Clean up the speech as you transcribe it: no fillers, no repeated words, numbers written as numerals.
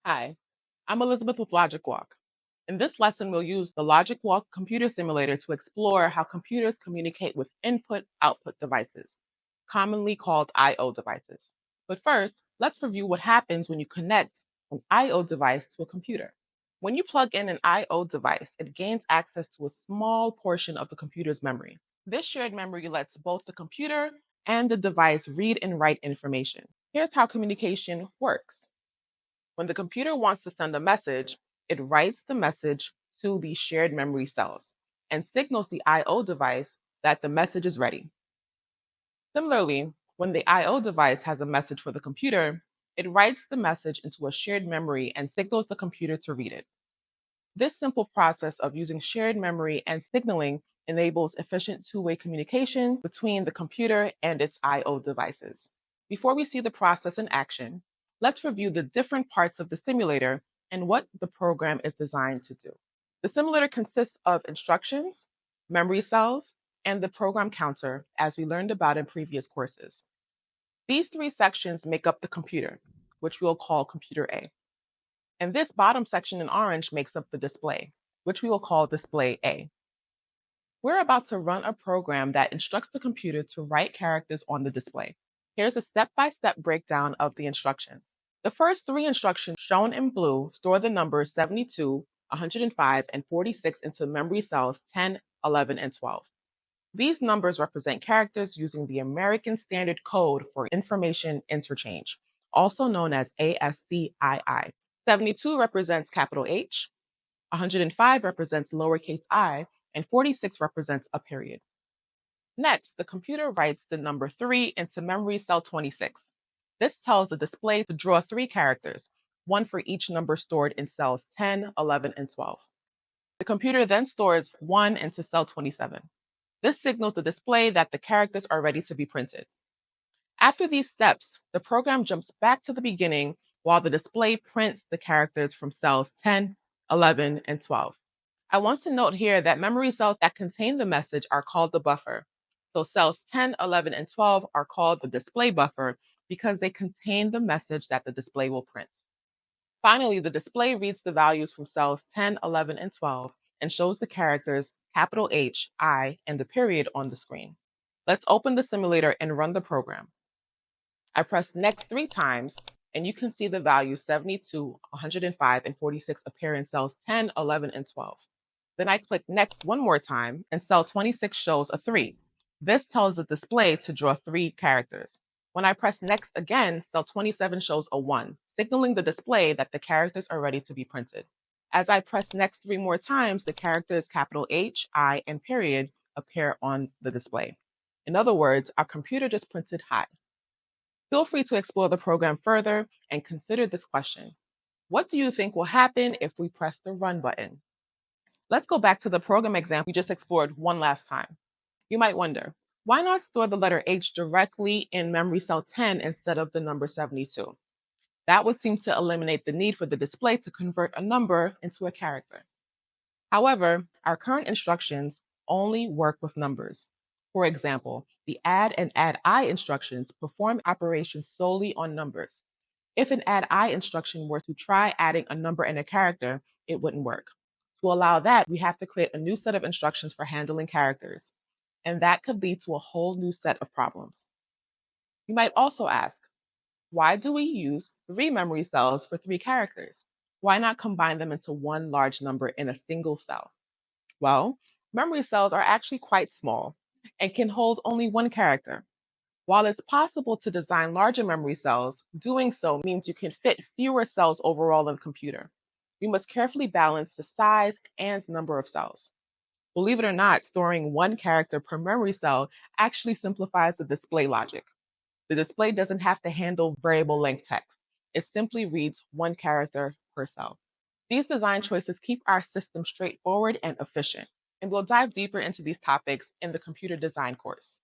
Hi, I'm Elizabeth with Logic Walk. In this lesson, we'll use the Logic Walk computer simulator to explore how computers communicate with input-output devices, commonly called I/O devices. But first, let's review what happens when you connect an I/O device to a computer. When you plug in an I/O device, it gains access to a small portion of the computer's memory. This shared memory lets both the computer and the device read and write information. Here's how communication works. When the computer wants to send a message, it writes the message to the shared memory cells and signals the I/O device that the message is ready. Similarly, when the I/O device has a message for the computer, it writes the message into a shared memory and signals the computer to read it. This simple process of using shared memory and signaling enables efficient two-way communication between the computer and its I/O devices. Before we see the process in action, let's review the different parts of the simulator and what the program is designed to do. The simulator consists of instructions, memory cells, and the program counter, as we learned about in previous courses. These three sections make up the computer, which we'll call Computer A. And this bottom section in orange makes up the display, which we will call Display A. We're about to run a program that instructs the computer to write characters on the display. Here's a step-by-step breakdown of the instructions. The first three instructions shown in blue store the numbers 72, 105, and 46 into memory cells 10, 11, and 12. These numbers represent characters using the American Standard Code for Information Interchange, also known as ASCII. 72 represents capital H, 105 represents lowercase I, and 46 represents a period. Next, the computer writes the number 3 into memory cell 26. This tells the display to draw 3 characters, one for each number stored in cells 10, 11, and 12. The computer then stores 1 into cell 27. This signals the display that the characters are ready to be printed. After these steps, the program jumps back to the beginning while the display prints the characters from cells 10, 11, and 12. I want to note here that memory cells that contain the message are called the buffer. So cells 10, 11, and 12 are called the display buffer because they contain the message that the display will print. Finally, the display reads the values from cells 10, 11, and 12 and shows the characters capital H, I, and the period on the screen. Let's open the simulator and run the program. I press next 3 times, and you can see the values 72, 105, and 46 appear in cells 10, 11, and 12. Then I click next one more time, and cell 26 shows a 3. This tells the display to draw 3 characters. When I press next again, cell 27 shows a 1, signaling the display that the characters are ready to be printed. As I press next 3 more times, the characters capital H, I, and period appear on the display. In other words, our computer just printed hi. Feel free to explore the program further and consider this question. What do you think will happen if we press the run button? Let's go back to the program example we just explored one last time. You might wonder, why not store the letter H directly in memory cell 10 instead of the number 72? That would seem to eliminate the need for the display to convert a number into a character. However, our current instructions only work with numbers. For example, the add and add I instructions perform operations solely on numbers. If an add I instruction were to try adding a number and a character, it wouldn't work. To allow that, we have to create a new set of instructions for handling characters, and that could lead to a whole new set of problems. You might also ask, why do we use 3 memory cells for 3 characters? Why not combine them into one large number in a single cell? Well, memory cells are actually quite small and can hold only one character. While it's possible to design larger memory cells, doing so means you can fit fewer cells overall in the computer. We must carefully balance the size and number of cells. Believe it or not, storing one character per memory cell actually simplifies the display logic. The display doesn't have to handle variable length text. It simply reads one character per cell. These design choices keep our system straightforward and efficient, and we'll dive deeper into these topics in the computer design course.